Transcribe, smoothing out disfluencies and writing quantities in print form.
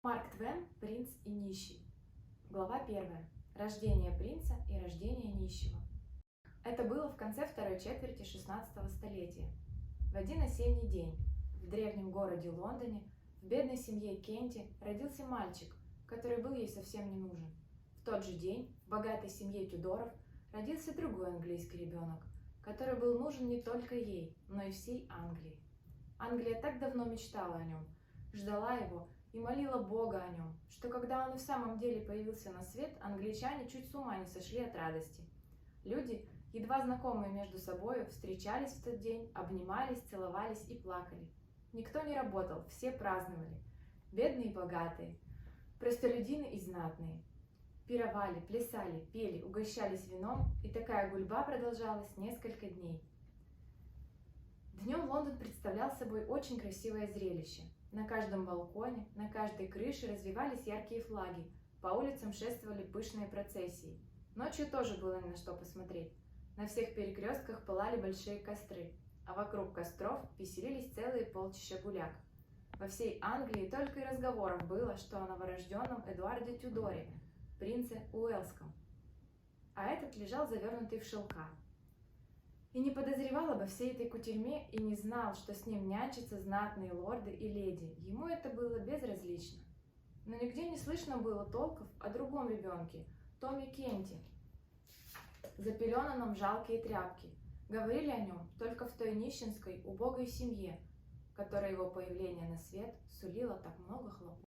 Марк Твен «Принц и нищий». Глава 1. Рождение принца и рождение нищего. Это было в конце второй четверти XVI столетия. В один осенний день в древнем городе Лондоне в бедной семье Кенти родился мальчик, который был ей совсем не нужен. В тот же день в богатой семье Тюдоров родился другой английский ребенок, который был нужен не только ей, но и всей Англии. Англия так давно мечтала о нем, ждала его и молила Бога о нем, что когда он и в самом деле появился на свет, англичане чуть с ума не сошли от радости. Люди, едва знакомые между собой, встречались в тот день, обнимались, целовались и плакали. Никто не работал, все праздновали. Бедные и богатые, простолюдины и знатные. Пировали, плясали, пели, угощались вином, и такая гульба продолжалась несколько дней. Днем Лондон представлял собой очень красивое зрелище. На каждом балконе, на каждой крыше развивались яркие флаги, по улицам шествовали пышные процессии. Ночью тоже было ни на что посмотреть. На всех перекрестках пылали большие костры, а вокруг костров веселились целые полчища гуляк. Во всей Англии только и разговоров было, что о новорожденном Эдуарде Тюдоре, принце Уэльском. А этот лежал завернутый в шелка. И не подозревал обо всей этой кутерьме и не знал, что с ним нянчатся знатные лорды и леди. Ему это было безразлично. Но нигде не слышно было толков о другом ребенке, Томе Кенти, запеленанном в жалкие тряпки. Говорили о нем только в той нищенской, убогой семье, которой его появление на свет сулило так много хлопот.